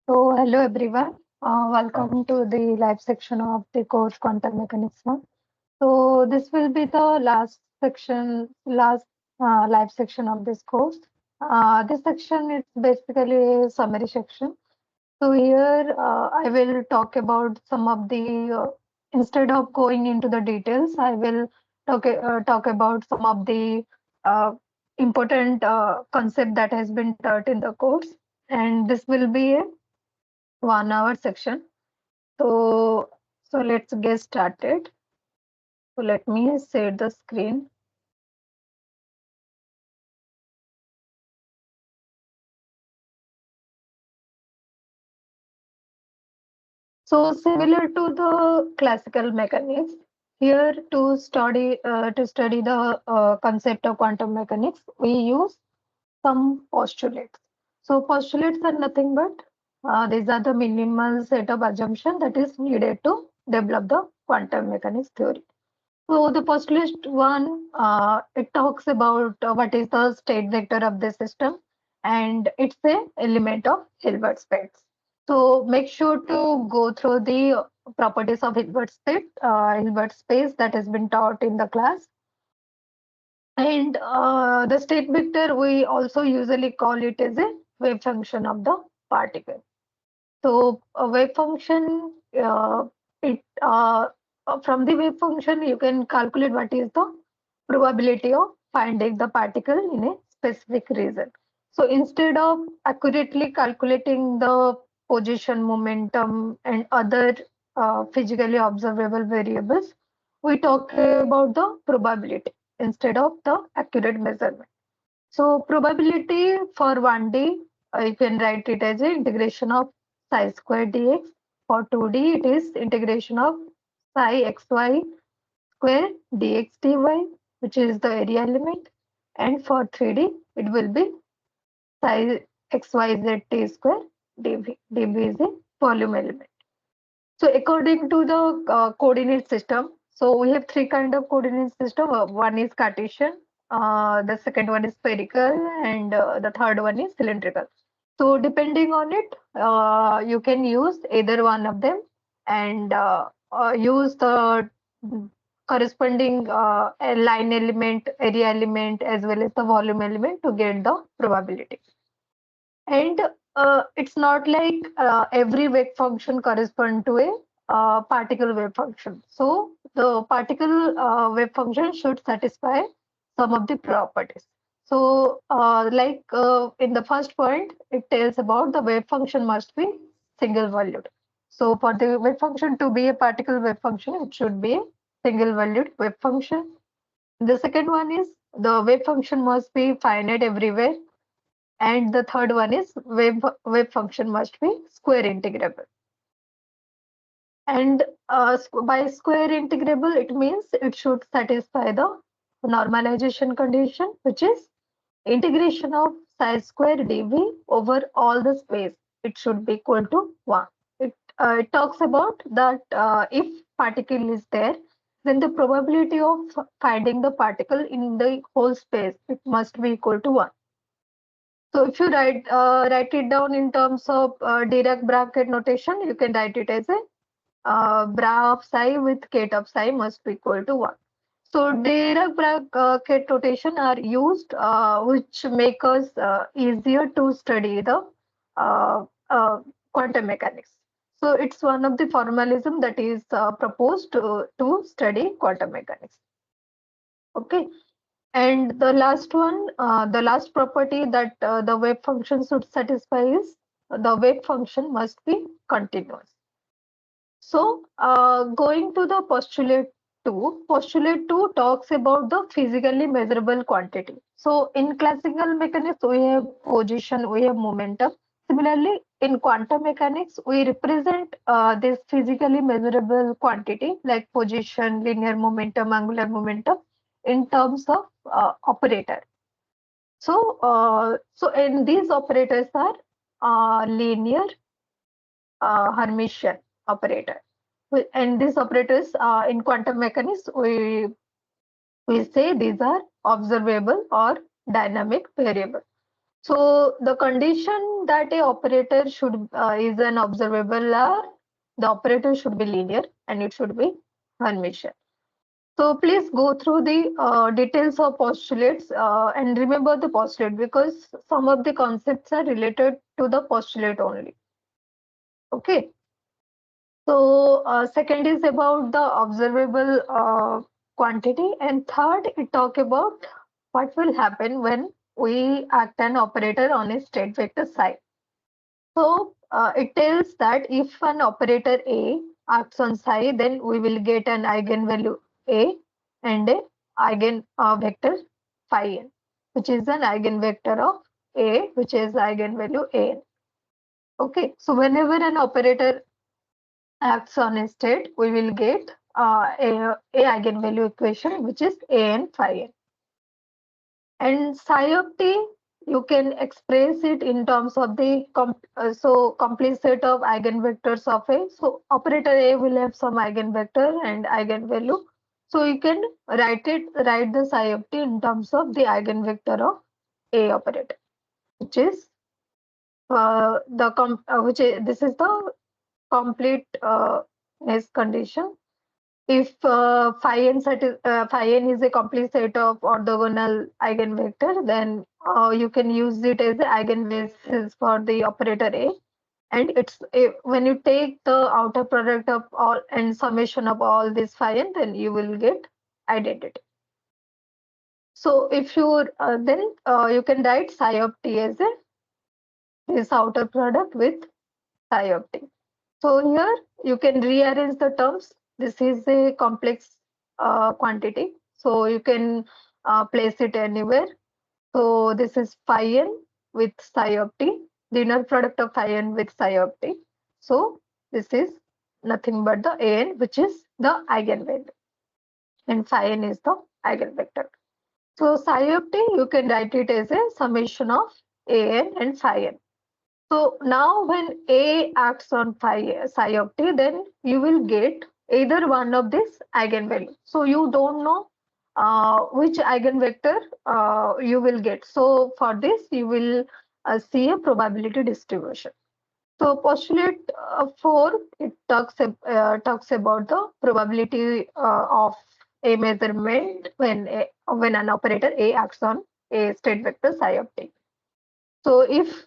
Hello everyone. Welcome to the live section of the course Quantum Mechanics 1. This will be the last live section of this course. This section is basically a summary section. Here I will talk about some of instead of going into the details, I will talk about some of the uh, important concept that has been taught in the course. And this will be a 1 hour section. So, so let's get started. So let me share the screen. So similar to the classical mechanics, here to study the concept of quantum mechanics, we use some postulates. So postulates are nothing but these are the minimal set of assumption that is needed to develop the quantum mechanics theory. So the postulate one, it talks about what is the state vector of the system, and it's a element of Hilbert space. So make sure to go through the properties of Hilbert space that has been taught in the class. And the state vector, we also usually call it as a wave function of the particle. So a wave function, it from the wave function, you can calculate what is the probability of finding the particle in a specific region. So instead of accurately calculating the position, momentum, and other physically observable variables, we talk about the probability instead of the accurate measurement. So probability for 1D, you can write it as a integration of psi square dx. For 2D, it is integration of psi xy square dx dy, which is the area element. And for 3D, it will be psi xyz t square dv. dv is a volume element. So according to the coordinate system, so we have three kind of coordinate system. One is Cartesian, the second one is spherical, and the third one is cylindrical. So depending on it, you can use either one of them and use the corresponding line element, area element, as well as the volume element to get the probability. And it's not like every wave function correspond to a particle wave function. So the particle wave function should satisfy some of the properties. So in the first point, it tells about the wave function must be single valued. So for the wave function to be a particle wave function, it should be a single valued wave function. The second one is the wave function must be finite everywhere, and the third one is wave function must be square integrable. And by square integrable, it means it should satisfy the normalization condition, which is integration of psi square dv over all the space. It should be equal to 1. It talks about that if particle is there, then the probability of finding the particle in the whole space, it must be equal to 1. So if you write it down in terms of Dirac bracket notation, you can write it as a bra of psi with ket of psi must be equal to 1. So Dirac bracket notation are used, which make us easier to study the uh, uh, quantum mechanics. So it's one of the formalism that is proposed to study quantum mechanics. Okay. And the last one, the last property that the wave function should satisfy is the wave function must be continuous. So, going to the postulate 2 talks about the physically measurable quantity. So, in classical mechanics, we have position, we have momentum. Similarly, in quantum mechanics, we represent this physically measurable quantity like position, linear momentum, angular momentum in terms of operator. And these operators are linear Hermitian operator. And these operators in quantum mechanics, we say these are observable or dynamic variable. So the condition that a operator should is an observable the operator should be linear and it should be Hermitian. So please go through the details of postulates and remember the postulate because some of the concepts are related to the postulate only. Okay. So second is about the observable quantity, and third it talk about what will happen when we act an operator on a state vector psi. So it tells that if an operator A acts on psi, then we will get an eigenvalue A and a eigen vector phi n, which is an eigenvector of A, which is eigenvalue A n. Okay, so whenever an operator acts on a state, we will get a eigenvalue equation, which is A n phi n. And psi of t, you can express it in terms of the complete set of eigenvectors of A. So operator A will have some eigenvector and eigenvalue. So you can write the psi of t in terms of the eigenvector of A operator, which is this is the complete S condition. If phi n is a complete set of orthogonal eigenvector, then you can use it as the eigenbasis for the operator A. And when you take the outer product of all and summation of all this phi n, then you will get identity. So if you then you can write psi of t as this outer product with psi of t. So here you can rearrange the terms. This is a complex quantity, so you can place it anywhere. So this is phi n with psi of t, the inner product of phi n with psi of t. So this is nothing but the a n, which is the eigenvalue, and phi n is the eigenvector. So psi of t, you can write it as a summation of a n and phi n. So now when A acts on psi of t, then you will get either one of this eigenvalue. So you don't know which eigenvector you will get. So for this, you will see a probability distribution. So postulate 4, it talks about the probability of a measurement when an operator A acts on a state vector psi of t. So if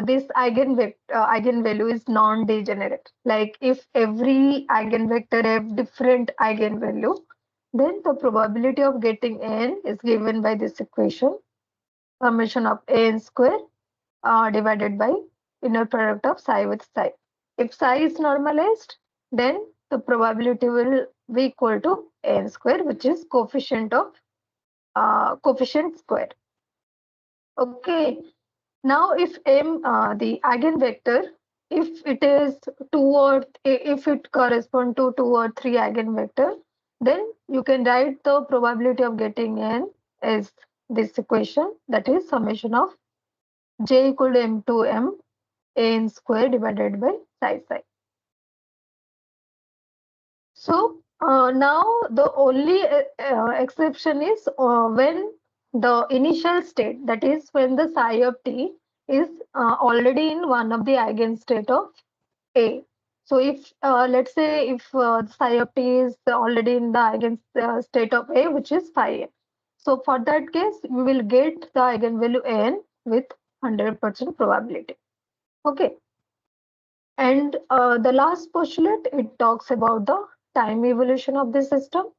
this eigenvalue is non-degenerate, like if every eigenvector have different eigenvalue, then the probability of getting n is given by this equation, summation of n square divided by inner product of psi with psi. If psi is normalized, then the probability will be equal to n square, which is coefficient square. Okay. Now, if m the eigenvector, if it is if it correspond to 2 or 3 eigenvector, then you can write the probability of getting n as this equation, that is summation of j equal to m to m n square divided by psi psi. So now the only exception is when the initial state, that is when the psi of t is already in one of the eigenstate of A. So if let's say if psi of t is already in the eigenstate of A, which is phi n. So for that case, we will get the eigenvalue n with 100% probability. Okay. And the last postulate, it talks about the time evolution of the system,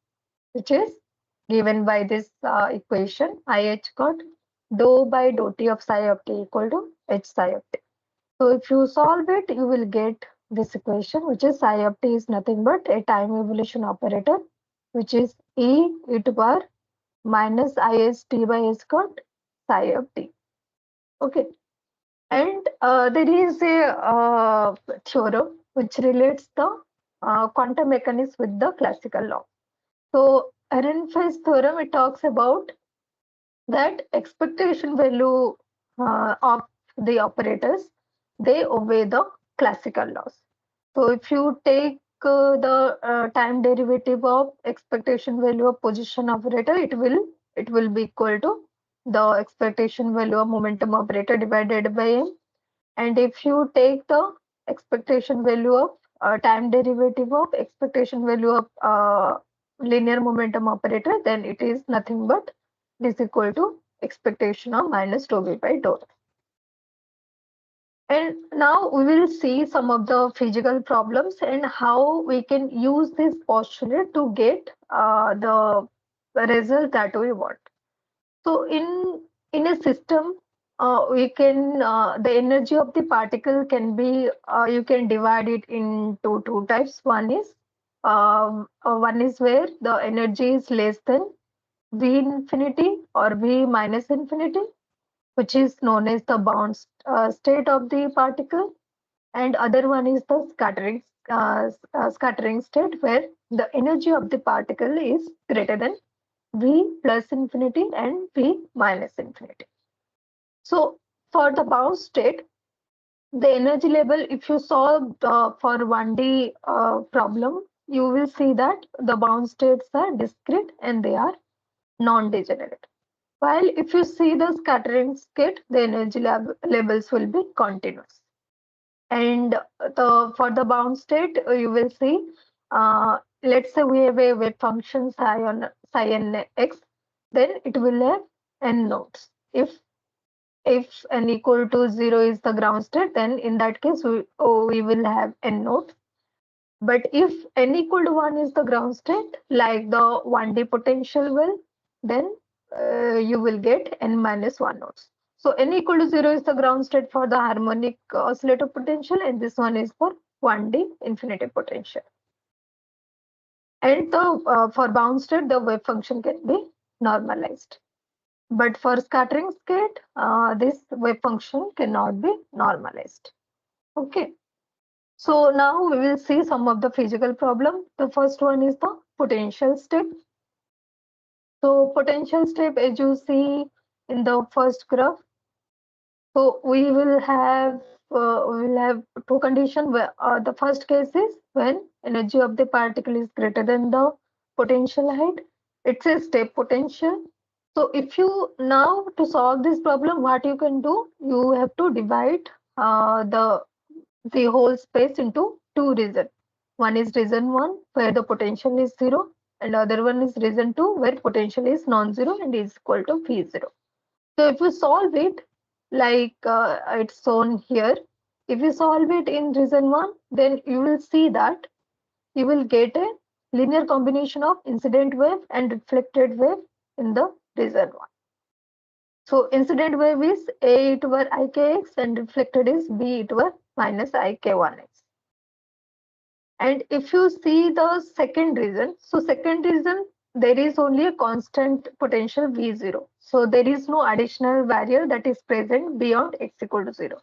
which is given by this equation, IH got dou by dou t of psi of t equal to h psi of t. So if you solve it, you will get this equation, which is psi of t is nothing but a time evolution operator, which is e to power minus is t by s got psi of t. Okay. And there is a theorem which relates the quantum mechanics with the classical law. So Ehrenfest's theorem, it talks about that expectation value of the operators, they obey the classical laws. So if you take the time derivative of expectation value of position operator, it will be equal to the expectation value of momentum operator divided by m. And if you take the expectation value of time derivative of expectation value of linear momentum operator, then it is nothing but this equal to expectation of minus dou v by dou. And now we will see some of the physical problems and how we can use this postulate to get the result that we want. So in a system, we can the energy of the particle can be you can divide it into two types. One is where the energy is less than v infinity or v minus infinity, which is known as the bound state of the particle, and other one is the scattering state where the energy of the particle is greater than v plus infinity and v minus infinity. So for the bound state, the energy level, if you solve for 1D problem, you will see that the bound states are discrete and they are non-degenerate. While if you see the scattering state, the energy levels will be continuous. And for the bound state, you will see, let's say we have a wave function psi n x, then it will have n nodes. If n equal to 0 is the ground state, then in that case we will have n nodes. But if n equal to 1 is the ground state, like the 1D potential will, then you will get n minus 1 nodes. So n equal to 0 is the ground state for the harmonic oscillator potential, and this one is for 1D infinity potential. And for bound state, the wave function can be normalized. But for scattering state, this wave function cannot be normalized. Okay. So now we will see some of the physical problem. The first one is the potential step. So potential step, as you see in the first graph, so we will have two conditions. Where the first case is when energy of the particle is greater than the potential height. It's a step potential. So if you now to solve this problem, what you can do, you have to divide the whole space into two regions. One is region 1 where the potential is 0, and other one is region 2 where potential is non-zero and is equal to V0. So if you solve it like it's shown here, if you solve it in region 1, then you will see that you will get a linear combination of incident wave and reflected wave in the region 1. So incident wave is A e to power ikx and reflected is B e to power minus ik1x. And if you see the second reason, so second reason, there is only a constant potential V0. So there is no additional barrier that is present beyond x equal to 0.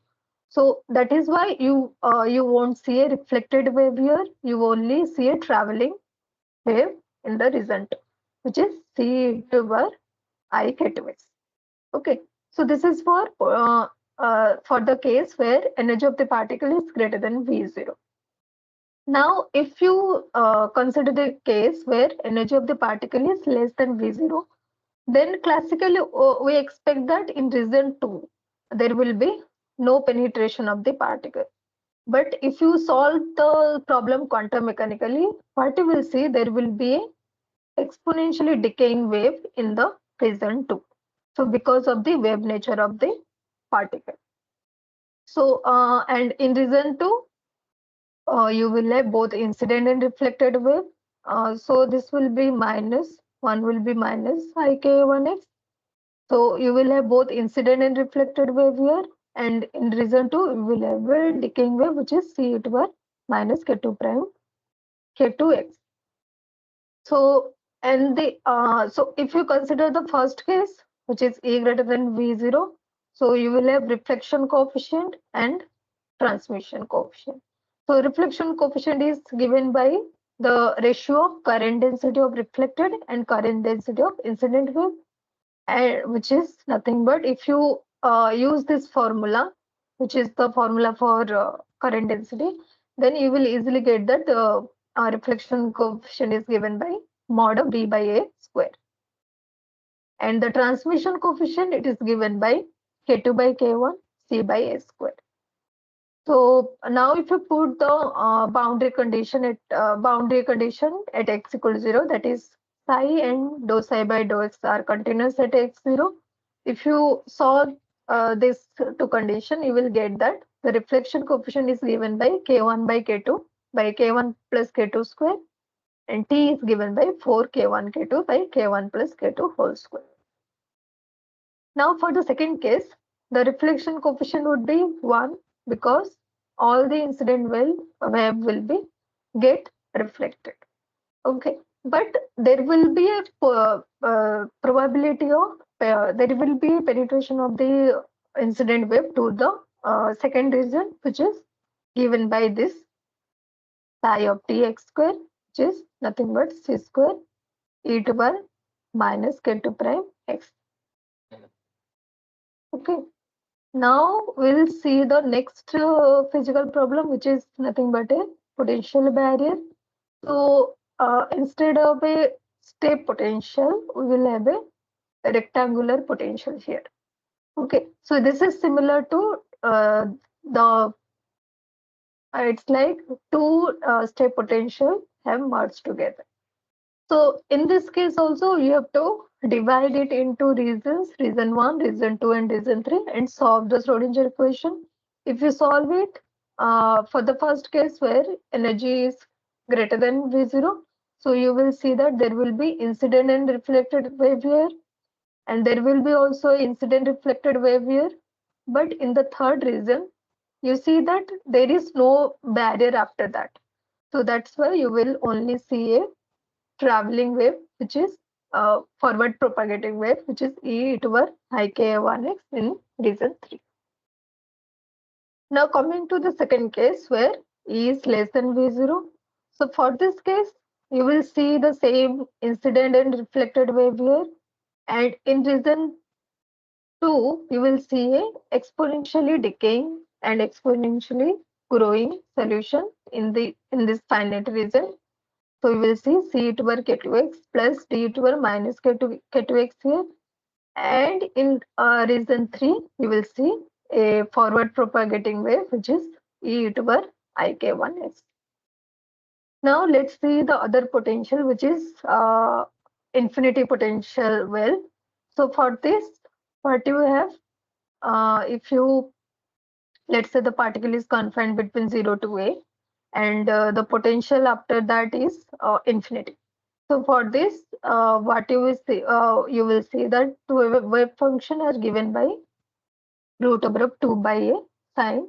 So that is why you won't see a reflected wave here. You only see a traveling wave in the result, which is C to power I k2x. Okay, so this is for the case where energy of the particle is greater than V0. Now, if you consider the case where energy of the particle is less than V0, then classically we expect that in region 2, there will be no penetration of the particle. But if you solve the problem quantum mechanically, what you will see, there will be a exponentially decaying wave in the region 2. So because of the wave nature of the particle. So and in region 2, you will have both incident and reflected wave. So this will be minus, one will be minus ik1x. So you will have both incident and reflected wave here. And in region 2, you will have a decaying wave, which is C e to power minus k2 prime k2x. So and the so if you consider the first case, which is E greater than V0, so you will have reflection coefficient and transmission coefficient. So reflection coefficient is given by the ratio of current density of reflected and current density of incident wave, and which is nothing but if you use this formula, which is the formula for current density, then you will easily get that the reflection coefficient is given by mod of b by a square. And the transmission coefficient, it is given by K2 by K1, C by A square. So now if you put the boundary condition at x equal to 0, that is psi and dou psi by dou x are continuous at x0. If you solve this two condition, you will get that the reflection coefficient is given by K1 by K2 by K1 plus K2 square, and T is given by 4 K1 K2 by K1 plus K2 whole square. Now for the second case, the reflection coefficient would be 1 because all the incident wave will be get reflected. Okay, but there will be a probability of there will be a penetration of the incident wave to the second region, which is given by this psi of tx square, which is nothing but c square e to power minus k2 prime x. Okay. Now we'll see the next physical problem, which is nothing but a potential barrier. So instead of a step potential, we will have a rectangular potential here. Okay, so this is similar to the it's like two step potential have merged together. So in this case also you have to divide it into regions, region 1, region 2 and region 3 and solve the Schrodinger equation. If you solve it for the first case where energy is greater than V0, so you will see that there will be incident and reflected wave here, and there will be also incident reflected wave here. But in the third region, you see that there is no barrier after that. So that's why you will only see a traveling wave, which is forward propagating wave, which is e to power I k1x in region 3. Now coming to the second case where e is less than v0. So for this case, you will see the same incident and reflected wave here. And in region 2, you will see a exponentially decaying and exponentially growing solution in this finite region. So we will see C to power K2x plus D to power minus K2x here. And in region 3, you will see a forward propagating wave, which is E to power IK1x. Now let's see the other potential, which is infinity potential well. So for this, what you have, if you, let's say the particle is confined between 0 to A, and the potential after that is infinity. So for this, what you will see that two wave function are given by root over of 2 by a sine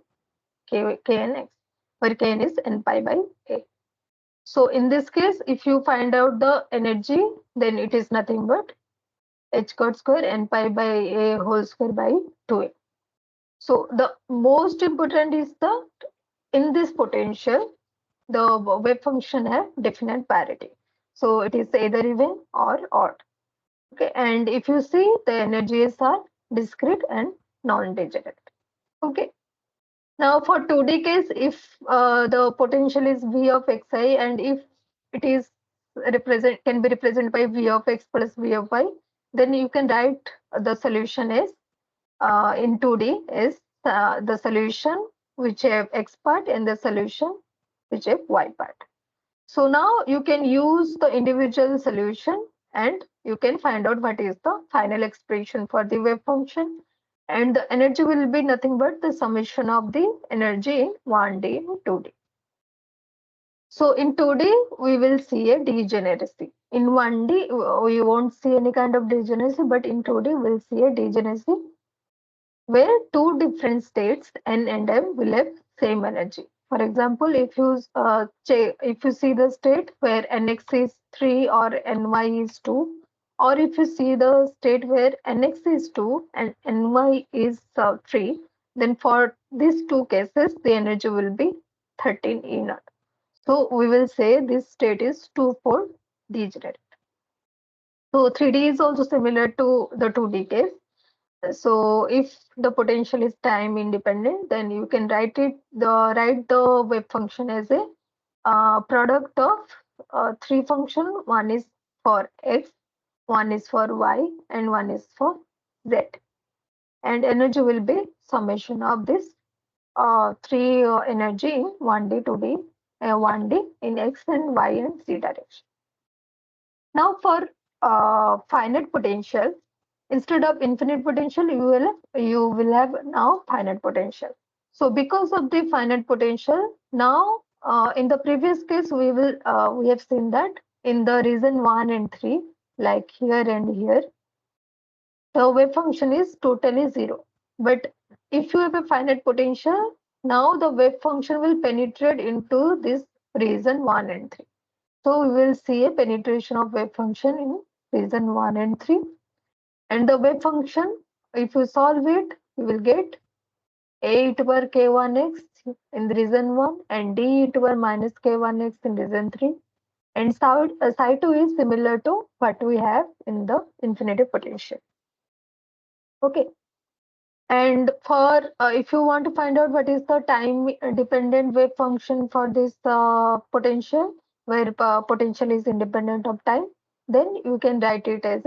kn x, where kn is n pi by a. So in this case, if you find out the energy, then it is nothing but h cot square n pi by a whole square by 2a. So the most important is that in this potential, the wave function have definite parity. So it is either even or odd. Okay, and if you see, the energies are discrete and non-degenerate. Okay, now for 2D case, if the potential is V of xi, and if it is can be represented by V of x plus V of y, then you can write the solution is in 2D is the solution which have x part and the solution which have y part. So now you can use the individual solution and you can find out what is the final expression for the wave function. And the energy will be nothing but the summation of the energy in 1D and 2D. So in 2D, we will see a degeneracy. In 1D, we won't see any kind of degeneracy, but in 2D, we'll see a degeneracy where two different states, N and M, will have same energy. For example, if you see the state where Nx is 3 or Ny is 2, or if you see the state where Nx is 2 and Ny is 3, then for these two cases, the energy will be 13 E naught. So we will say this state is two-fold degenerate. So 3D is also similar to the 2D case. So if the potential is time independent, then you can write the wave function as a product of three function. One is for x, one is for y, and one is for z. And energy will be summation of this three energy in 1D, 2D, 1D in x and y and z direction. Now for finite potential, instead of infinite potential, you will have now finite potential. So because of the finite potential, now in the previous case we have seen that in the region 1 and 3, like here and here, the wave function is totally zero. But if you have a finite potential, now the wave function will penetrate into this region 1 and 3. So we will see a penetration of wave function in region 1 and 3. And the wave function, if you solve it, you will get a e to power k1x in the region 1 and d e to power minus k1x in region 3. And psi 2 is similar to what we have in the infinity potential. Okay. And for if you want to find out what is the time dependent wave function for this potential, where potential is independent of time, then you can write it as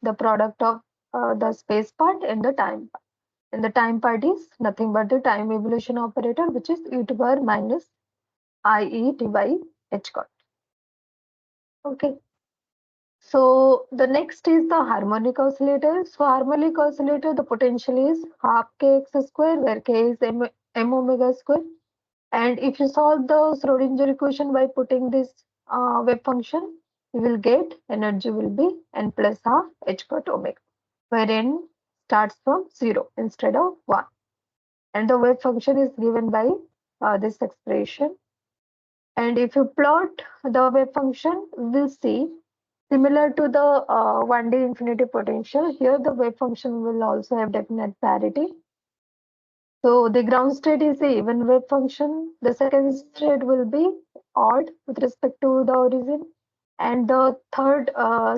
the product of the space part and the time part. And the time part is nothing but the time evolution operator, which is e to power minus IE t by h cot. Okay. So the next is the harmonic oscillator. So harmonic oscillator, the potential is half kx square, where k is m omega square. And if you solve the Schrodinger equation by putting this wave function, you will get energy will be n plus half h cot omega, where n starts from 0 instead of 1. And the wave function is given by this expression. And if you plot the wave function, we will see similar to the 1D infinity potential, here the wave function will also have definite parity. So the ground state is a even wave function. The second state will be odd with respect to the origin, and the third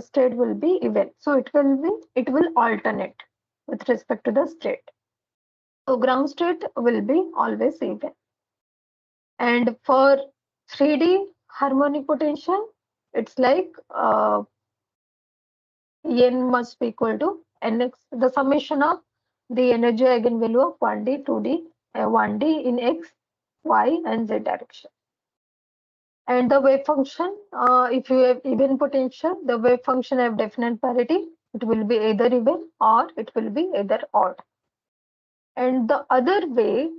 state will be even. So it will alternate with respect to the state. So ground state will be always even. And for 3D harmonic potential, it's like n must be equal to nx, the summation of the energy eigenvalue of 1D, 2D, 1D in x, y, and z direction. And the wave function, if you have even potential, the wave function have definite parity. It will be either even or it will be either odd. And the other way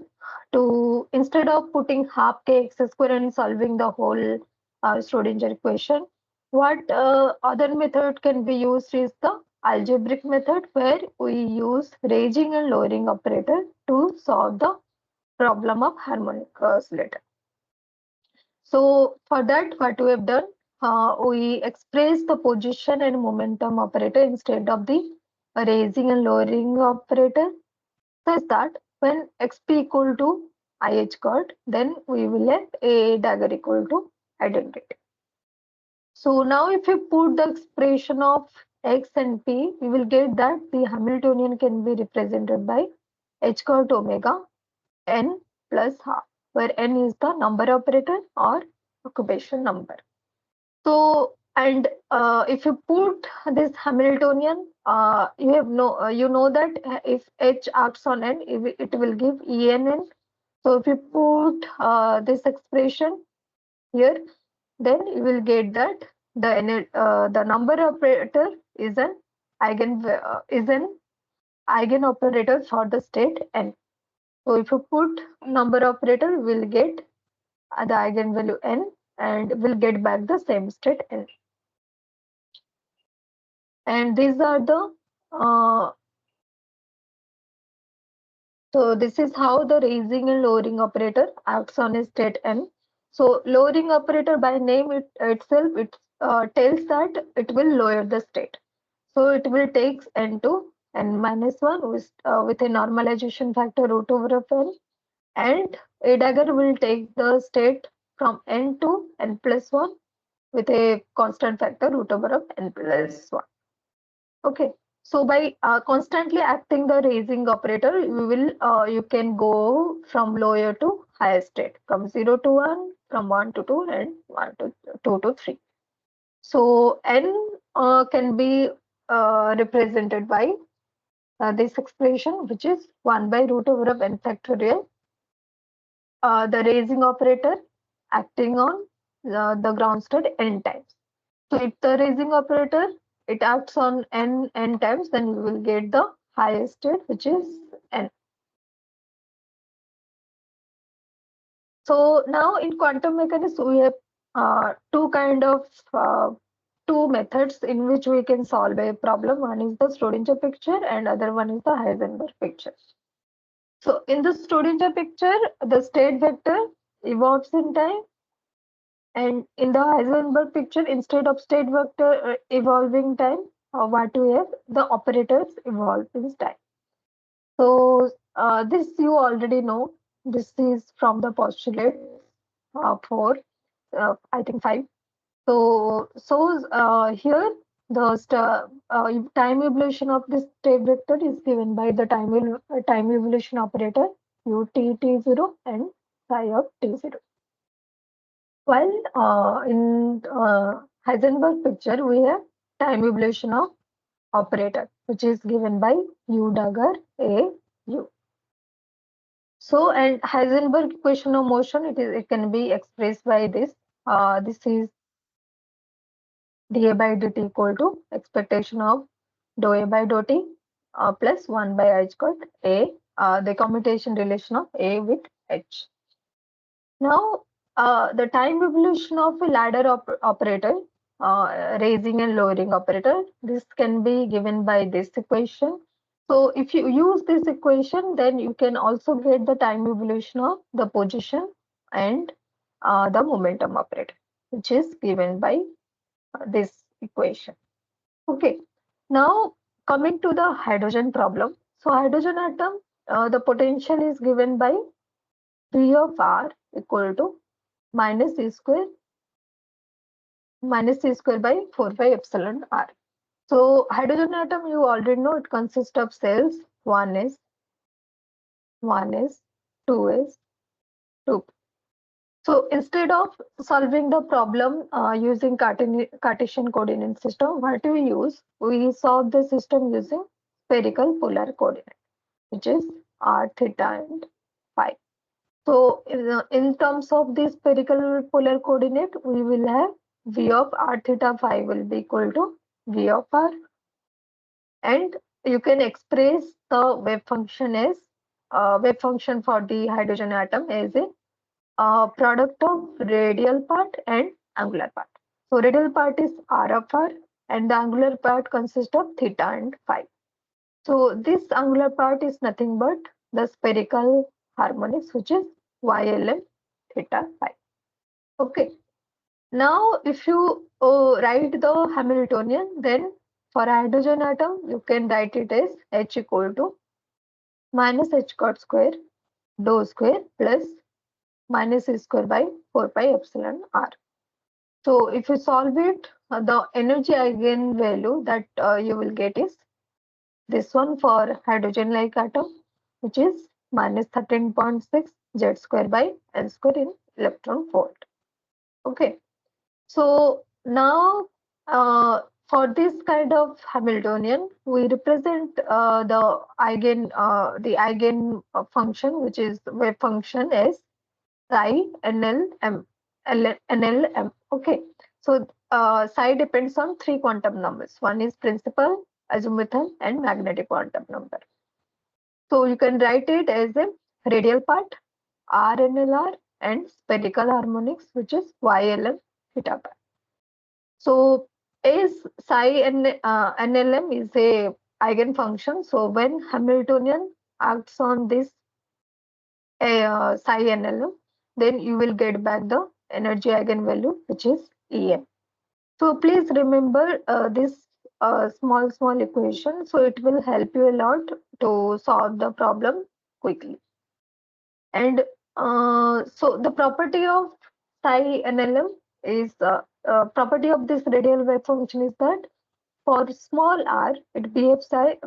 to, instead of putting half kx square and solving the whole Schrodinger equation, what other method can be used is the algebraic method, where we use raising and lowering operator to solve the problem of harmonic oscillator. So for that, what we have done, we express the position and momentum operator instead of the raising and lowering operator, such that when xp equal to ih cot, then we will have a dagger equal to identity. So now if you put the expression of x and p, we will get that the Hamiltonian can be represented by h cot omega n plus half, where n is the number operator or occupation number. So, and if you put this Hamiltonian, you know that if H acts on N, it will give ENN. So if you put this expression here, then you will get that the number operator is an eigen operator for the state N. So if you put number operator, you will get the eigenvalue N, and will get back the same state N. And these are the so this is how the raising and lowering operator acts on a state n. So lowering operator by name itself, it tells that it will lower the state. So it will take n to n minus 1 with a normalization factor root over of n, and a dagger will take the state from n to n plus 1 with a constant factor root over of n plus 1. Okay. So by constantly acting the raising operator, you can go from lower to higher state, from 0 to 1, from 1 to 2, and 1 to 2 to 3. So n can be represented by this expression, which is 1 by root over of n factorial, the raising operator acting on the ground state n times. So if the raising operator it acts on n times, then you will get the highest state, which is n. So now in quantum mechanics, we have uh, two methods in which we can solve a problem. One is the Schrodinger picture and other one is the Heisenberg picture. So in the Schrodinger picture, the state vector evolves in time, and in the Heisenberg picture, instead of state vector evolving time, what we have, the operators evolve in time. So this you already know. This is from the postulate 4, I think 5. So here the time evolution of this state vector is given by the time evolution operator ut t0 and psi of t0. While in Heisenberg picture, we have time evolution of operator, which is given by u dagger a u. So, and Heisenberg equation of motion, it can be expressed by this. This is dA by dt equal to expectation of dou A by dou T plus 1 by h got A, the commutation relation of A with h. Now, the time evolution of a ladder operator, raising and lowering operator, this can be given by this equation. So if you use this equation, then you can also get the time evolution of the position and the momentum operator, which is given by this equation. Okay, now coming to the hydrogen problem. So hydrogen atom, the potential is given by V of R equal to minus C square by 4 by epsilon R. So hydrogen atom, you already know it consists of cells. One is, two is, two. So instead of solving the problem using Cartesian coordinate system, what we use, we solve the system using spherical polar coordinate, which is r, theta, and phi. So in terms of this spherical polar coordinate, we will have v of r theta phi will be equal to v of r, and you can express the wave function as wave function for the hydrogen atom as a product of radial part and angular part. So radial part is r of r, and the angular part consists of theta and phi. So this angular part is nothing but the spherical harmonics, which is ylm theta phi. Okay. Now, if you write the Hamiltonian, then for hydrogen atom, you can write it as h equal to minus h cot square dou square plus minus e square by 4 pi epsilon r. So if you solve it, the energy eigenvalue that you will get is this one for hydrogen-like atom, which is minus 13.6 z square by n square in electron volt. Okay, so now for this kind of Hamiltonian, we represent the eigen function, which is wave function, as psi NLM. NLM. Okay, so psi depends on three quantum numbers. One is principal, azimuthal, and magnetic quantum number. So you can write it as a radial part, RNLR, and spherical harmonics, which is YLM theta pi. So as NLM is a eigenfunction, so when Hamiltonian acts on this psi NLM, then you will get back the energy eigenvalue, which is EM. So please remember this small equation. So it will help you a lot to solve the problem quickly. And so the property of psi NLM is property of this radial wave function is that for small r, it behaves like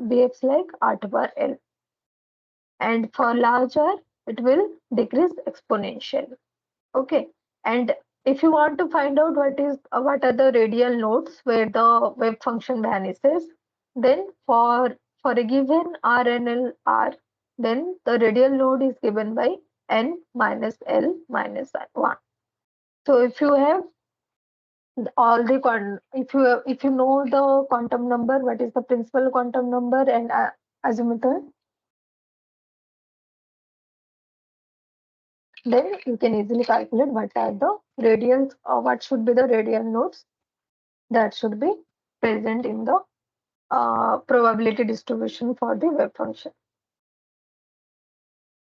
r to power l, and for large r, it will decrease exponentially. Okay, and if you want to find out what are the radial nodes where the wave function vanishes, then for a given RNL R, then the radial node is given by n minus L minus 1. So if you have all the if you know the quantum number, what is the principal quantum number and azimuthal, then you can easily calculate what are the radials or what should be the radial nodes that should be present in the probability distribution for the wave function.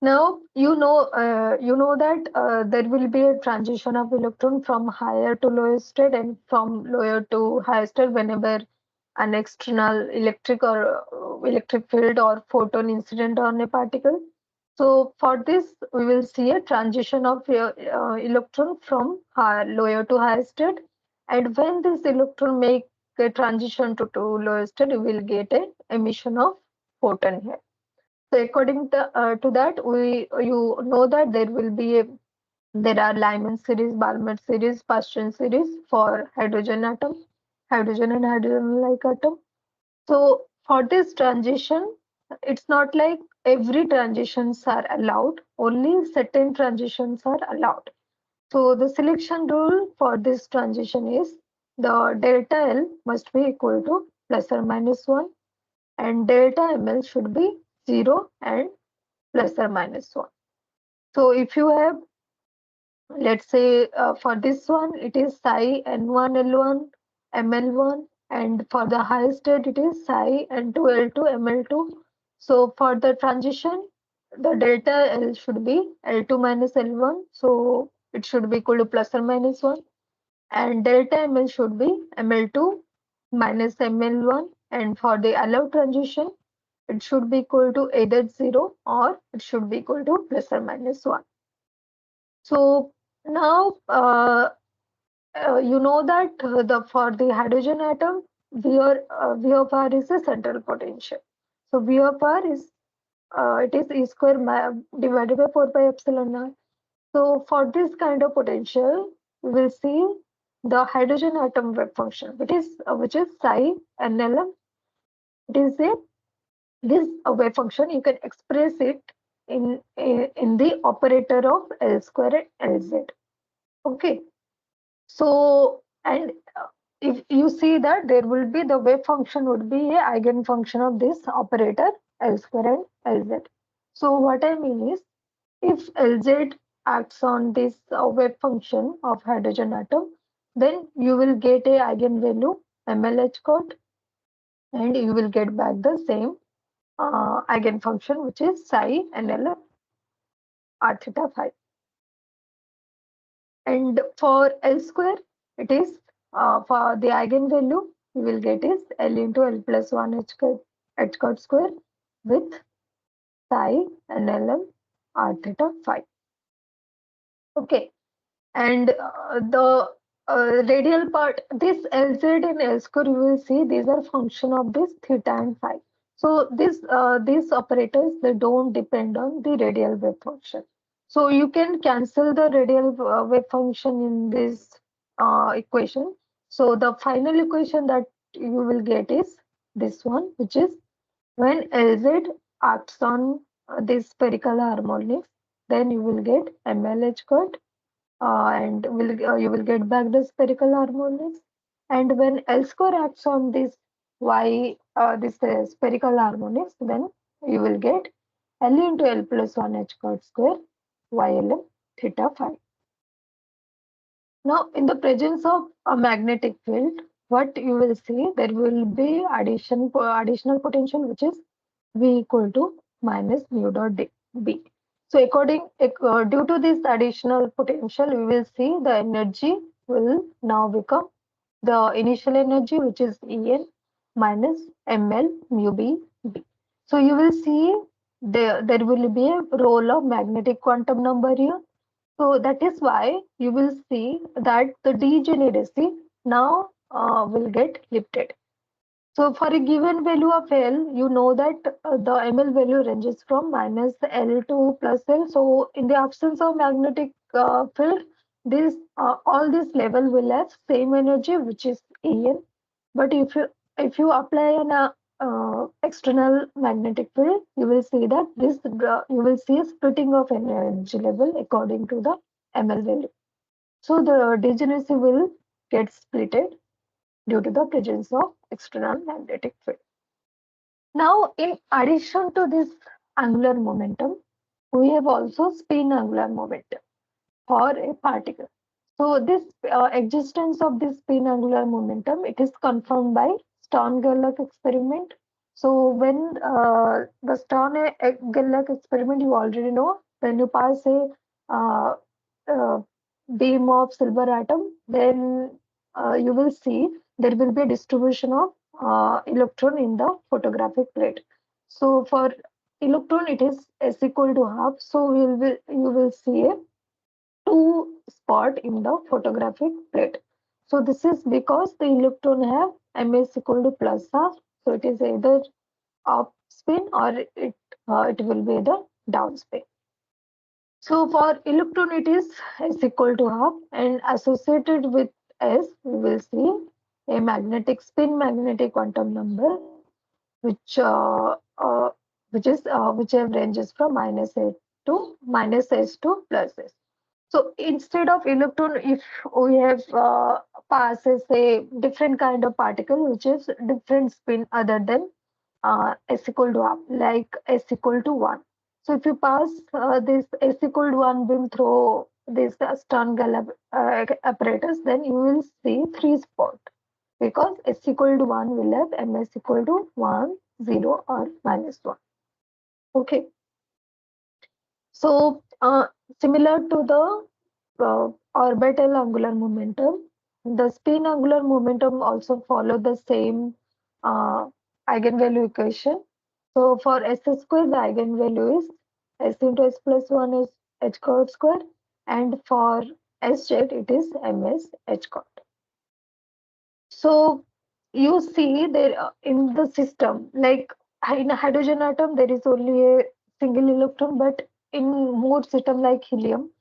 Now you know that there will be a transition of electron from higher to lower state and from lower to higher state whenever an external electric or electric field or photon incident on a particle. So for this, we will see a transition of electron from lower to higher state, and when this electron make a transition to lower state, we will get a emission of photon here. So according to that, you know that there are Lyman series, Balmer series, Paschen series for hydrogen atom, hydrogen and hydrogen-like atom. So for this transition, it's not like every transitions are allowed, only certain transitions are allowed. So the selection rule for this transition is the delta L must be equal to plus or minus 1 and delta ML should be 0 and plus or minus 1. So if you have, let's say for this one, it is psi N1 L1 ML1, and for the highest state, it is psi N2 L2 ML2. So for the transition, the delta L should be L2 minus L1. So it should be equal to plus or minus 1. And delta ML should be ML2 minus ML1. And for the allowed transition, it should be equal to either 0 or it should be equal to plus or minus 1. So now you know that for the hydrogen atom, V of R is the central potential. So V of R is it is E square divided by 4 pi epsilon r. So for this kind of potential, we will see the hydrogen atom wave function, which is psi NLM. It is a this wave function. You can express it in the operator of L square and Lz. Okay. So, and if you see that there will be the wave function would be a eigenfunction of this operator L square and Lz. So what I mean is, if Lz acts on this wave function of hydrogen atom, then you will get a eigenvalue MLH code, and you will get back the same eigenfunction, which is psi NL r theta phi. And for L square, it is for the eigenvalue you will get is L into L plus 1 h cot square with psi NLM r theta phi. Okay, and the radial part, this Lz and L square, you will see these are function of this theta and phi. So these operators, they don't depend on the radial wave function. So you can cancel the radial wave function in this equation. So the final equation that you will get is this one, which is when Lz acts on this spherical harmonics, then you will get MLH cut and you will get back the spherical harmonics. And when L square acts on this spherical harmonics, then you will get L into L plus 1 h cot square YLM theta phi. Now, in the presence of a magnetic field, what you will see, there will be additional potential, which is V equal to minus mu dot B. So due to this additional potential, we will see the energy will now become the initial energy, which is En minus Ml mu B. So you will see there will be a role of magnetic quantum number here. So that is why you will see that the degeneracy now will get lifted. So for a given value of L, you know that the ML value ranges from minus L to plus L. So in the absence of magnetic field, this all this level will have same energy, which is En. But if you apply an external magnetic field, you will see that you will see a splitting of energy level according to the ml value. So the degeneracy will get splitted due to the presence of external magnetic field. Now, in addition to this angular momentum, we have also spin angular momentum for a particle. So this existence of this spin angular momentum, it is confirmed by Stern-Gerlach experiment. So when the Stern-Gerlach experiment, you already know, when you pass a uh, uh, beam of silver atom, then you will see there will be a distribution of electron in the photographic plate. So for electron, it is S equal to half. So you will see a two spot in the photographic plate. So this is because the electron have ms equal to plus half. So it is either up spin or it will be the down spin. So for electron it is s equal to half, and associated with s we will see a magnetic spin magnetic quantum number which which have ranges from minus s to plus s. So instead of electron, if we have passes a different kind of particle which is different spin other than s equal to half, like s equal to 1. So if you pass this s equal to 1 beam through this Stern-Gerlach apparatus, then you will see three spots because s equal to 1 will have ms equal to 1, 0 or minus 1. Okay. So similar to the orbital angular momentum, the spin angular momentum also follow the same uh, eigenvalue equation. So for s square, the eigenvalue is s into s plus 1 is h cot square, and for s jet, it is ms h cot. So you see there in the system, like in a hydrogen atom, there is only a single electron, but in more system like helium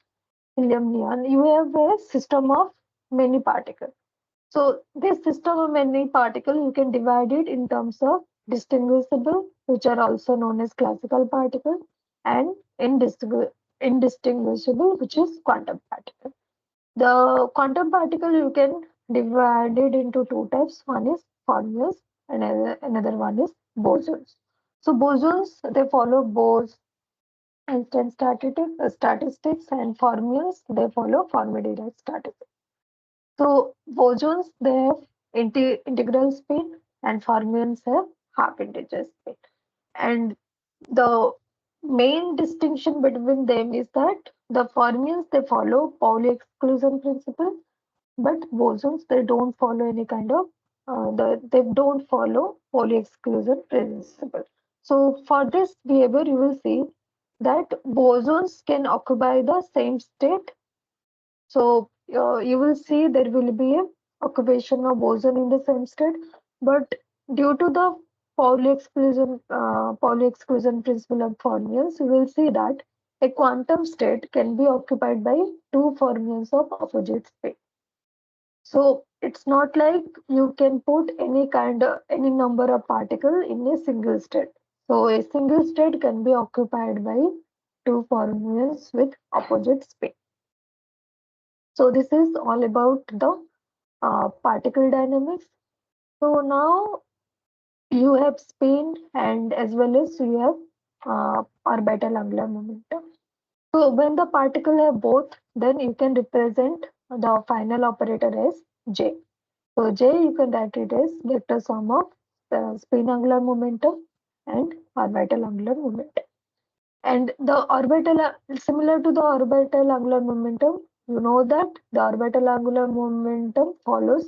neon, you have a system of many particles. So this system of many particles, you can divide it in terms of distinguishable, which are also known as classical particles, and indistinguishable, which is quantum particle. The quantum particle you can divide it into two types. One is fermions and another one is bosons. So bosons, they follow Bose Einstein statistics, and fermions, they follow Fermi-Dirac statistics. So bosons, they have integral spin, and fermions have half integer spin. And the main distinction between them is that the fermions, they follow Pauli exclusion principle, but bosons, they don't follow any kind of they don't follow Pauli exclusion principle. So for this behavior, you will see that bosons can occupy the same state. So you will see there will be a occupation of boson in the same state, but due to the Pauli exclusion principle of fermions, you will see that a quantum state can be occupied by two fermions of opposite spin. So it's not like you can put any number of particle in a single state. So a single state can be occupied by two fermions with opposite spin. So this is all about the particle dynamics. So now you have spin and as well as you have orbital angular momentum. So when the particle have both, then you can represent the final operator as J. So J, you can write it as vector sum of spin angular momentum and orbital angular momentum. And the similar to the orbital angular momentum, you know that the orbital angular momentum follows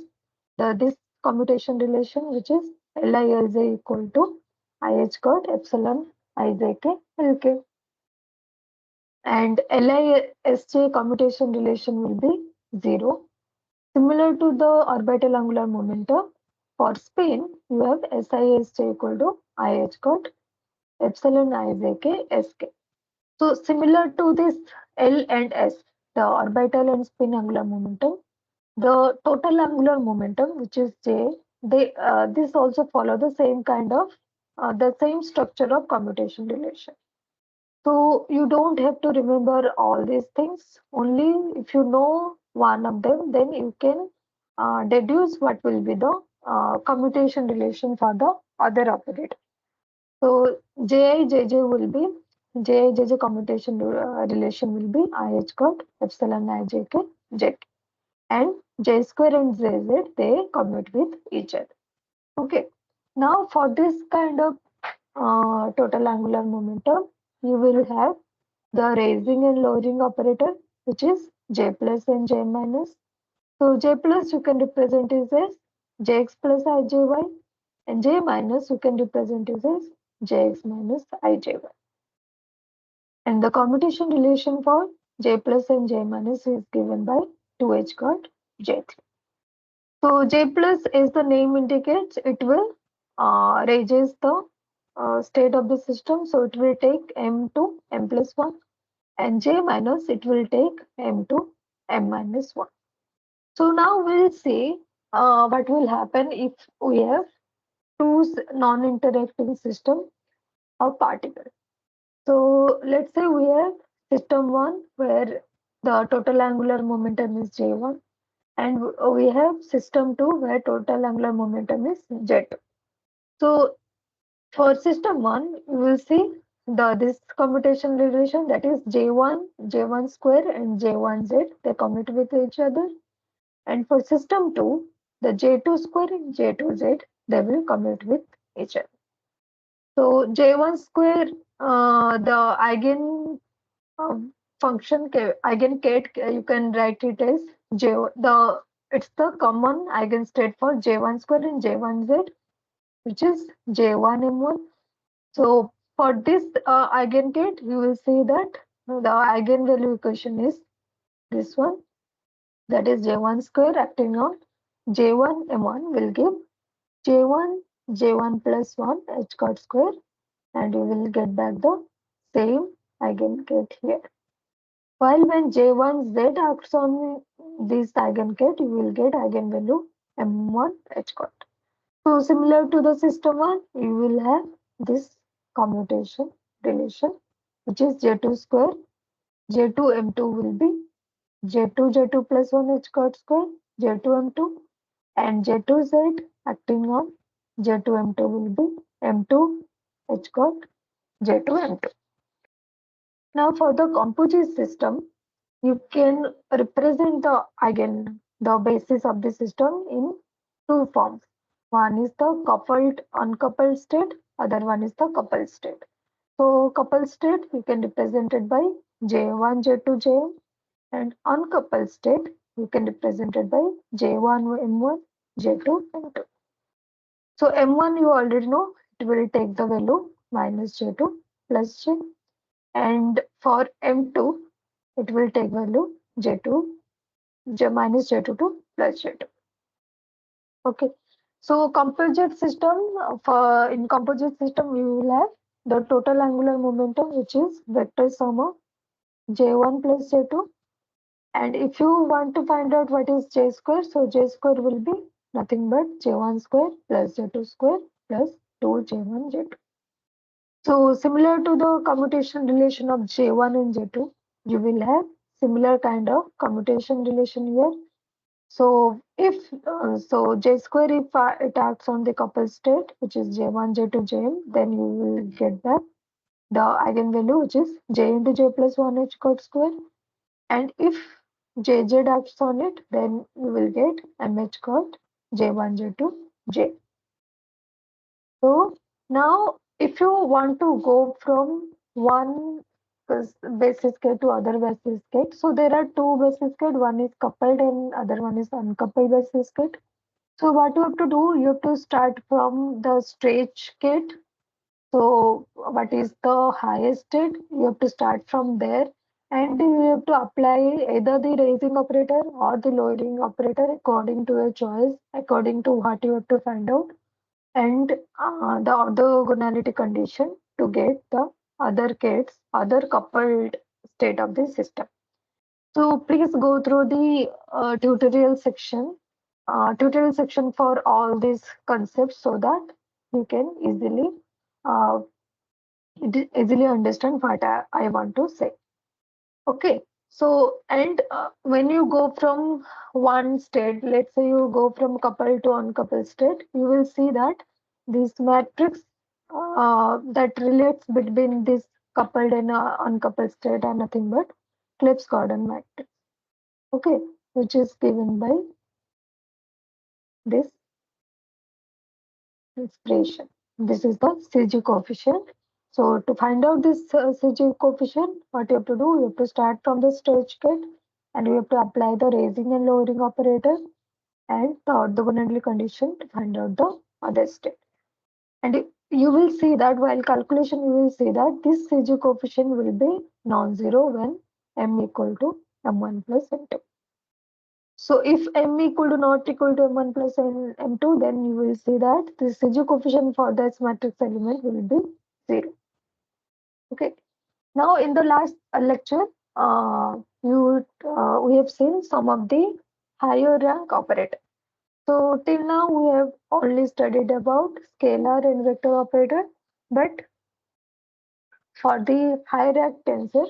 this commutation relation, which is Lij equal to IH got epsilon Ijk Lk. And LISJ commutation relation will be 0. Similar to the orbital angular momentum, for spin, you have SISJ equal to IH got epsilon Ijk Sk. So similar to this L and S. the orbital and spin angular momentum. The total angular momentum, which is J, this also follow the same kind of the same structure of commutation relation. So you don't have to remember all these things. Only if you know one of them, then you can deduce what will be the commutation relation for the other operator. So JIJJ will be JIJJ commutation relation will be IH got epsilon IJK J, and J square and ZZ they commute with each other. Okay. Now for this kind of total angular momentum, you will have the raising and lowering operator, which is J plus and J minus. So J plus you can represent is as Jx plus Ijy, and J minus you can represent is as Jx minus Ijy. And the commutation relation for J plus and J minus is given by 2H got J3. So J plus, as the name indicates, it will raises the state of the system. So it will take M to M plus 1, and J minus it will take M to M minus 1. So now we'll see what will happen if we have two non-interacting system of particles. So let's say we have system 1 where the total angular momentum is J1, and we have system 2 where total angular momentum is J2. So for system 1, you will see this commutation relation, that is J1 square and J1Z, they commute with each other. And for system 2, the J2 square and J2Z, they will commute with each other. So J1 square, the eigen function, eigenkate, you can write it as it's the common eigenstate for J1 square and J1Z, which is J1M1. So for this eigenkate, you will see that the eigenvalue equation is this one, that is J1 square acting on J1 M1 will give J1 J1 plus 1 H cut square, and you will get back the same eigenkate here. While when J1Z acts on this eigenkate, you will get eigenvalue M1 H cut. So similar to the system 1, you will have this commutation relation, which is J2 square. J2 M2 will be J2 J2 plus 1 H cut square, J2 M2, and J2Z acting on J2 M2 will be M2 H cut J2 M2. Now for the composite system, you can represent the basis of the system in two forms. One is the coupled uncoupled state, other one is the coupled state. So coupled state you can represent it by J1 J2 Jm, and uncoupled state you can represent it by J1 M1 J2 M2. So M1 you already know, it will take the value minus J2 plus J, and for M2 it will take value J2 J minus J2 to plus J2. Okay. So composite system, for in composite system we will have the total angular momentum, which is vector sum of J1 plus J2. And if you want to find out what is J square, so J square will be nothing but J1 square plus J2 square plus 2 J1 J2. So similar to the commutation relation of J1 and J2, you will have similar kind of commutation relation here. So if J square, if it acts on the coupled state, which is J1 J2 Jm, then you will get back the eigenvalue, which is J into J plus 1 H cut square. And if Jz acts on it, then you will get mh cut J1 J2 J. So now if you want to go from one basis K to other basis K, so there are two basis K, one is coupled and other one is uncoupled basis K. So what you have to do, you have to start from the stretch gate. So what is the highest state? You have to start from there, and you have to apply either the raising operator or the lowering operator according to your choice, according to what you have to find out, and the orthogonality condition to get the other gates, other coupled state of the system. So please go through the tutorial section for all these concepts so that you can uh, easily understand what I want to say. Okay. So, and when you go from one state, let's say you go from couple to uncoupled state, you will see that this matrix that relates between this coupled and uncoupled state are nothing but Clebsch-Gordon matrix. Okay, which is given by this expression. This is the CG coefficient. So to find out this CG coefficient, what you have to do, you have to start from the stage gate and you have to apply the raising and lowering operator and the orthogonality condition to find out the other state. And you will see that while calculation, you will see that this CG coefficient will be non-zero when m equal to m1 plus m2. So if m equal to not equal to m1 plus m2, then you will see that the CG coefficient for that matrix element will be 0. Okay. Now in the last lecture, we have seen some of the higher rank operator. So till now we have only studied about scalar and vector operator, but for the high rank tensor,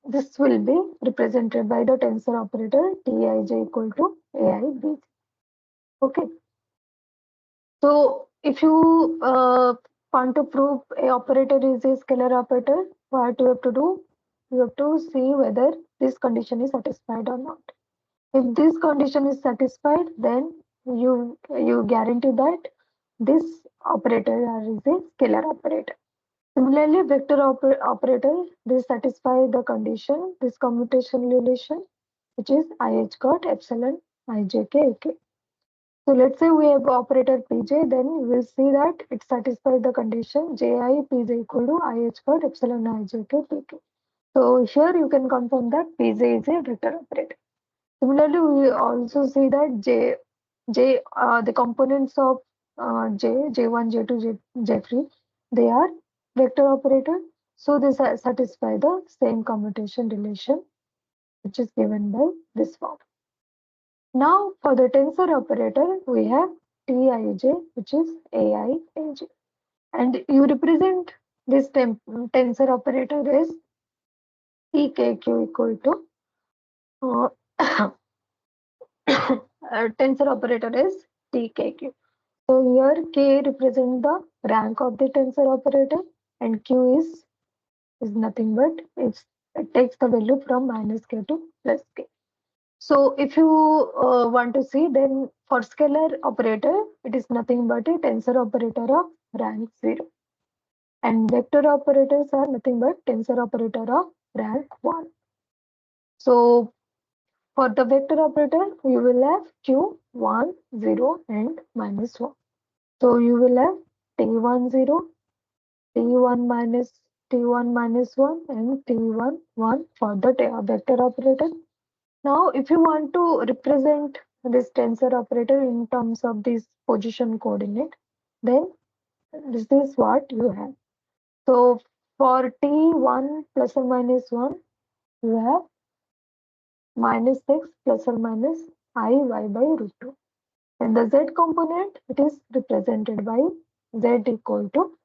this will be represented by the tensor operator Tij equal to Aib. Okay. So if you want to prove a operator is a scalar operator, what you have to do? You have to see whether this condition is satisfied or not. If this condition is satisfied, then you guarantee that this operator is a scalar operator. Similarly, vector operator, they satisfy the condition, this commutation relation, which is IH got epsilon ijk ak. So let's say we have operator Pj, then we will see that it satisfies the condition Ji Pj equal to IH got epsilon ijk pk. So here you can confirm that Pj is a vector operator. Similarly, we also see that the components of J1, J2, J3, they are vector operator. So they satisfy the same commutation relation, which is given by this form. Now for the tensor operator, we have Tij, which is Aij. And you represent this tensor operator as Tkq equal to tensor operator is Tkq. So here K represents the rank of the tensor operator and Q is nothing but it takes the value from minus K to plus K. So if you want to see, then for scalar operator, it is nothing but a tensor operator of rank 0. And vector operators are nothing but tensor operator of rank 1. So for the vector operator, you will have Q 1, 0 and minus 1. So you will have T1 0, T1 minus 1 and T1 1 for the vector operator. Now, if you want to represent this tensor operator in terms of this position coordinate, then this is what you have. So for T1 plus or minus 1, you have minus x plus or minus I y by root 2. And the z component, it is represented by z equal to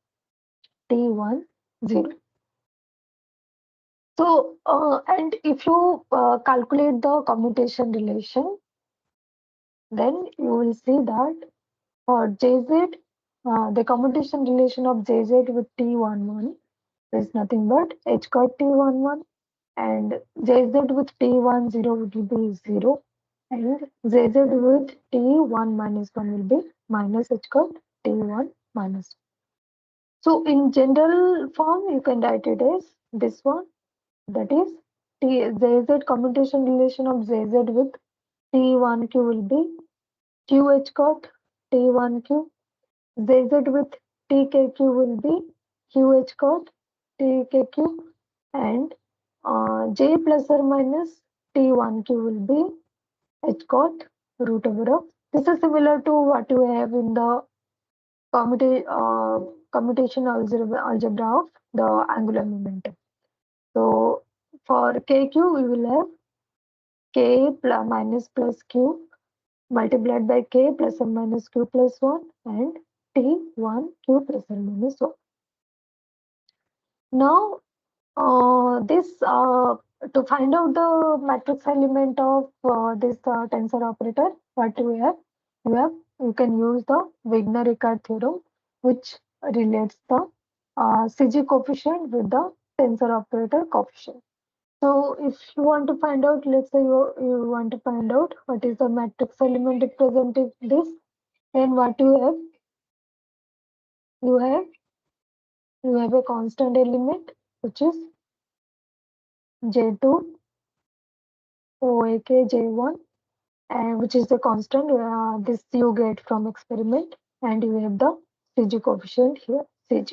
T1 0. So, and if you calculate the commutation relation, then you will see that for Jz, the commutation relation of Jz with T11 is nothing but h got T11 and Jz with T10 will be 0 and Jz with T1 minus 1 will be minus h got T1 minus 1. So in general form, you can write it as this one, that is Jz commutation relation of Jz with T1q will be QH got T1q. Jz with TKQ will be QH got TKQ and J plus or minus T1Q will be H got root over of. This is similar to what you have in the commutation algebra of the angular momentum. So for KQ, we will have K minus plus Q multiplied by K plus or minus Q plus 1 and T1 Q plus or minus 1. Now, this to find out the matrix element of this tensor operator, what we have, you can use the Wigner-Ricard theorem, which relates the CG coefficient with the tensor operator coefficient. So, if you want to find out, let's say you want to find out what is the matrix element representing this, then what you have, you have you have a constant element which is J2 OAK J1, and which is the constant this you get from experiment, and you have the CG coefficient here, CG.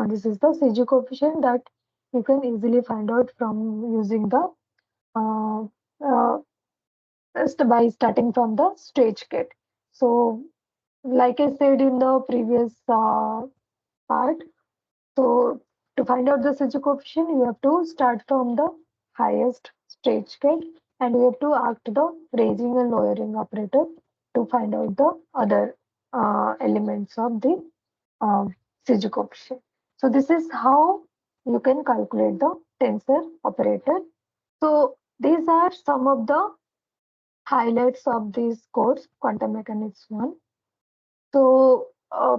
This is the CG coefficient that you can easily find out from using the uh, uh, just by starting from the stage gate. So, like I said in the previous part, so to find out the CG coefficient, you have to start from the highest stage gate, and you have to act the raising and lowering operator to find out the other elements of the CG coefficient. So this is how you can calculate the tensor operator. So these are some of the highlights of this course, Quantum Mechanics 1. So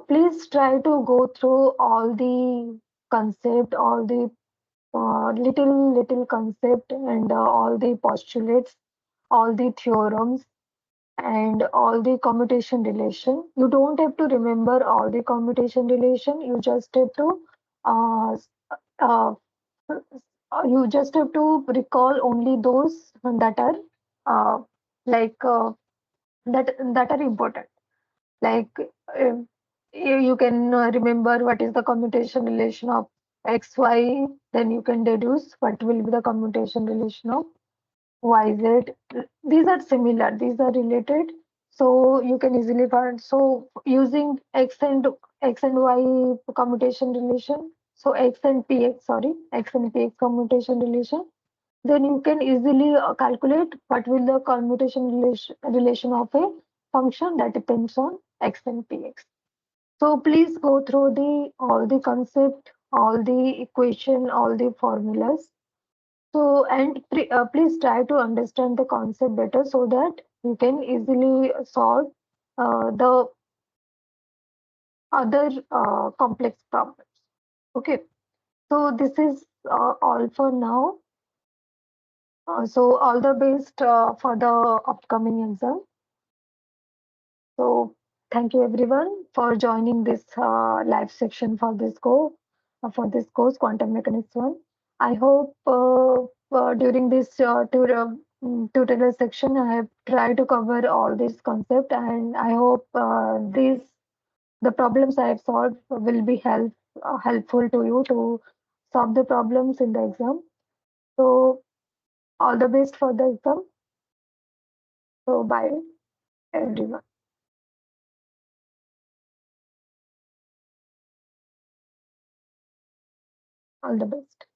please try to go through all the concept, all the little concept, and all the postulates, all the theorems, and all the commutation relation. You don't have to remember all the commutation relation. You just have to uh, uh, you just have to recall only those that are uh, like that are important. Like you can remember what is the commutation relation of x y, then you can deduce what will be the commutation relation of y z. These are similar, these are related, so you can easily find. So using x and y commutation relation, so x and px commutation relation, then you can easily calculate what will the commutation relation of a function that depends on x and px. So please go through the all the concept, all the equation, all the formulas. So and please try to understand the concept better so that you can easily solve the other complex problems. Okay, so this is all for now. So all the best for the upcoming exam. So thank you everyone for joining this live section for this course Quantum Mechanics 1. I hope during this tutorial section I have tried to cover all this concept, and I hope these the problems I have solved will be helpful to you to solve the problems in the exam. So all the best for the exam. So bye everyone. All the best.